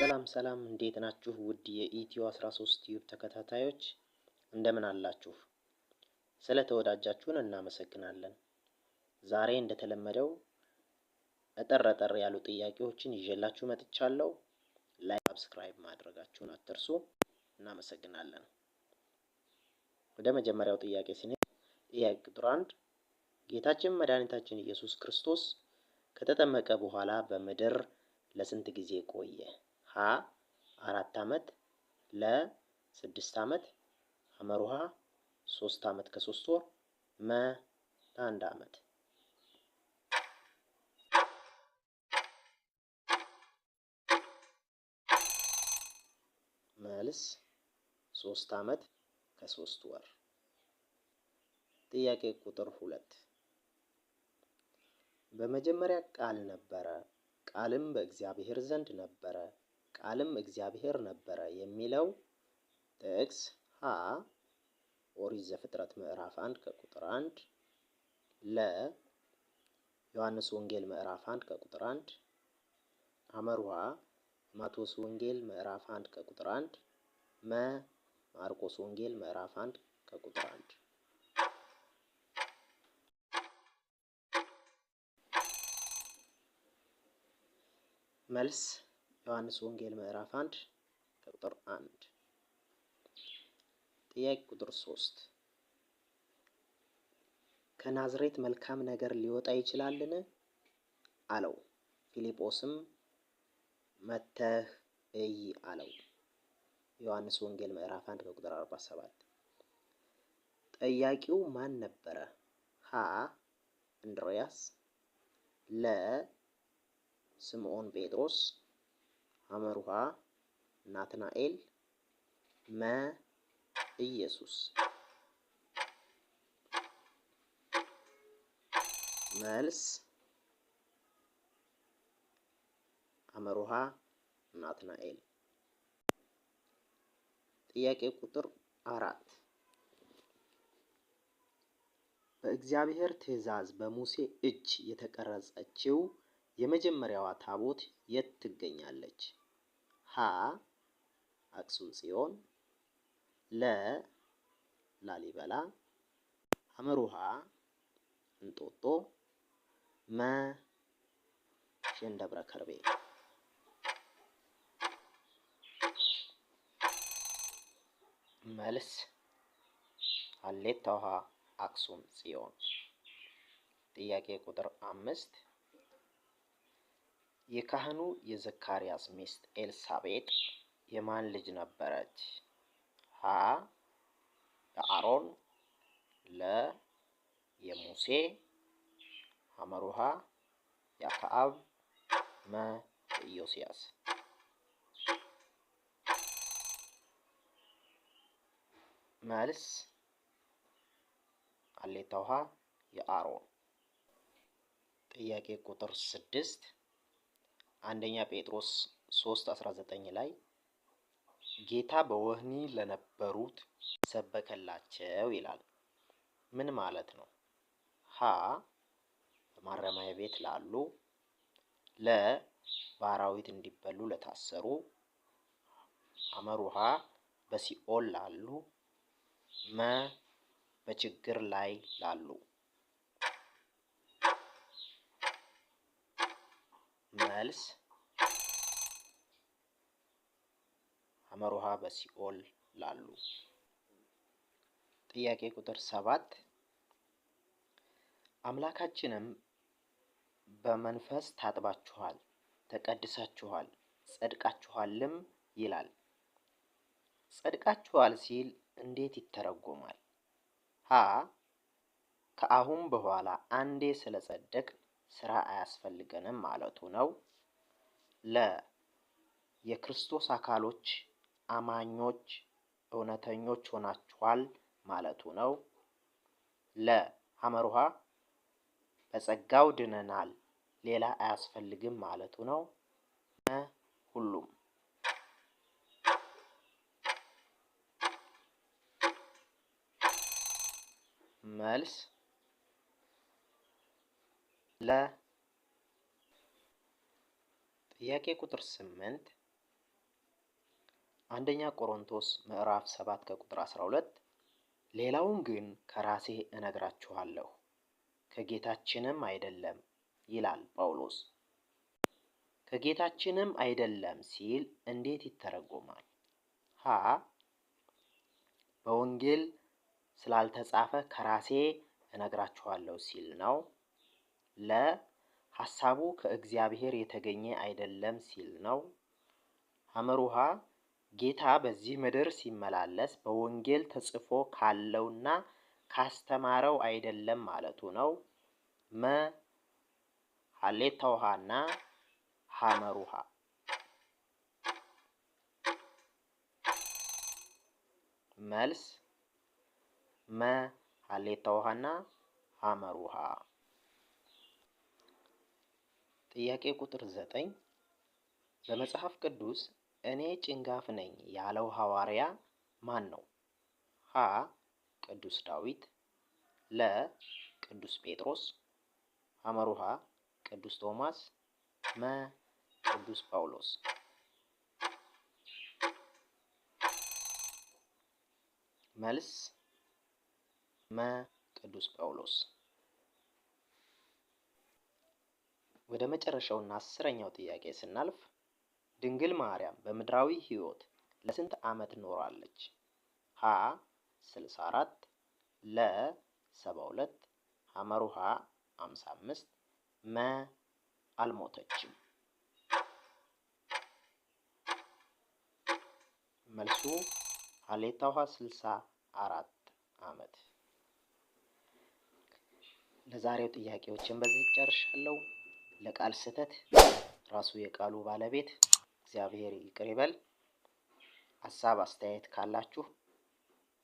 ሰላም እንዴት ናችሁ? ውድ የኢትዮ 13 ዩቲዩብ ተከታታዮች እንደምን አላችሁ? ስለተወዳጃችሁን እናመሰግናለን። ዛሬ እንደተለመደው አጠር ያሉ ጥያቄዎችን ይዤላችሁ መጥቻለሁ። ላይክ፣ ሰብስክራይብ ማድረጋችሁን አትርሱ። እናመሰግናለን። ወደ መጀመሪያው ጥያቄ ስንሄድ ጥያቄ ቁጥር 1 ጌታችን መድኃኒታችን ኢየሱስ ክርስቶስ ከተጠመቀ በኋላ በምድር ለስንት ጊዜ ቆየ? ሀ 4 ዓመት፣ ለ 6 ዓመት፣ ሐመሩሃ 3 ዓመት ከ3 ወር፣ መ 1 ዓመት። መልስ 3 ዓመት ከ3 ወር። ጥያቄ ቁጥር 2 በመጀመሪያ ቃል ነበረ፣ ቃልም በእግዚአብሔር ዘንድ ነበረ፣ ቃልም እግዚአብሔር ነበረ የሚለው ጥቅስ ሀ ኦሪት ዘፍጥረት ምዕራፍ 1 ከቁጥር 1፣ ለ ዮሐንስ ወንጌል ምዕራፍ 1 ከቁጥር 1፣ ሐመሩሃ ማቴዎስ ወንጌል ምዕራፍ 1 ከቁጥር 1፣ መ ማርቆስ ወንጌል ምዕራፍ 1 ከቁጥር 1። መልስ ዮሐንስ ወንጌል ምዕራፍ 1 ከቁጥር 1። ጥያቄ ቁጥር 3 ከናዝሬት መልካም ነገር ሊወጣ ይችላልን? አለው። ፊልጶስም መጥተህ እይ አለው። ዮሐንስ ወንጌል ምዕራፍ 1 ከቁጥር 47። ጠያቂው ማን ነበረ? ሀ እንድርያስ፣ ለ ስምዖን ጴጥሮስ፣ ሐመሩሃ ናትናኤል፣ መ ኢየሱስ። መልስ ሐመሩሃ ናትናኤል። ጥያቄ ቁጥር 4 በእግዚአብሔር ትእዛዝ በሙሴ እጅ የተቀረጸችው የመጀመሪያዋ ታቦት የት ትገኛለች? ሀ አክሱም ጽዮን፣ ለ ላሊበላ፣ ሐመሩሃ እንጦጦ፣ መ ሸንደብረ ከርቤ። መልስ ሀሌታ ውሃ አክሱም ጽዮን። ጥያቄ ቁጥር 5 የካህኑ የዘካርያስ ሚስት ኤልሳቤጥ የማን ልጅ ነበረች? ሀ የአሮን፣ ለ የሙሴ፣ ሐመሩሃ የአክዓብ፣ መ የኢዮስያስ። መልስ ሀሌታ ውሃ የአሮን። ጥያቄ ቁጥር 6 አንደኛ ጴጥሮስ 3:19 ላይ ጌታ በወህኒ ለነበሩት ሰበከላቸው ይላል። ምን ማለት ነው? ሀ በማረሚያ ቤት ላሉ፣ ለ በአራዊት እንዲበሉ ለታሰሩ፣ ሐመሩሃ በሲኦል ላሉ፣ መ በችግር ላይ ላሉ። መልስ ሐመሩሃ በሲኦል ላሉ። ጥያቄ ቁጥር 7 አምላካችንም በመንፈስ ታጥባችኋል፣ ተቀድሳችኋል፣ ጸድቃችኋልም ይላል። ጸድቃችኋል ሲል እንዴት ይተረጎማል? ሀ ከአሁን በኋላ አንዴ ስለጸደቅ ስራ አያስፈልገንም ማለቱ ነው። ለ የክርስቶስ አካሎች አማኞች እውነተኞች ሆናችኋል ማለቱ ነው። ለ ሐመሩሃ በጸጋው ድነናል ሌላ አያስፈልግም ማለቱ ነው። መ ሁሉም። መልስ ለ ጥያቄ ቁጥር 8 አንደኛ ቆሮንቶስ ምዕራፍ 7 ከቁጥር 12 ሌላውን ግን ከራሴ እነግራችኋለሁ ከጌታችንም አይደለም ይላል ጳውሎስ። ከጌታችንም አይደለም ሲል እንዴት ይተረጎማል? ሀ በወንጌል ስላልተጻፈ ከራሴ እነግራችኋለሁ ሲል ነው። ለ ሐሳቡ ከእግዚአብሔር የተገኘ አይደለም ሲል ነው። ሐመሩሃ ጌታ በዚህ ምድር ሲመላለስ በወንጌል ተጽፎ ካለውና ካስተማረው አይደለም ማለቱ ነው። መ ሀሌታ ውሃና ሐመሩሃ መልስ መ ሀሌታ ውሃና ሐመሩሃ። ጥያቄ ቁጥር 9 በመጽሐፍ ቅዱስ እኔ ጭንጋፍ ነኝ ያለው ሐዋርያ ማን ነው? ሀ ቅዱስ ዳዊት፣ ለ ቅዱስ ጴጥሮስ፣ ሐመሩሃ ቅዱስ ቶማስ፣ መ ቅዱስ ጳውሎስ። መልስ መ ቅዱስ ጳውሎስ። ወደ መጨረሻውና 10ኛው ጥያቄ ስናልፍ ድንግል ማርያም በምድራዊ ሕይወት ለስንት ዓመት ኖራለች? ሀ 64፣ ለ 72፣ ሐመሩሃ 55፣ መ አልሞተችም። መልሱ ሀሌታ ውሃ 64 ዓመት። ለዛሬው ጥያቄዎችን በዚህ ጨርሻለሁ። ለቃል ስህተት ራሱ የቃሉ ባለቤት እግዚአብሔር ይቅር ይበል። ሀሳብ አስተያየት ካላችሁ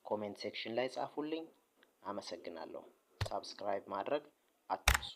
ኮሜንት ሴክሽን ላይ ጻፉልኝ። አመሰግናለሁ። ሳብስክራይብ ማድረግ አትርሱ።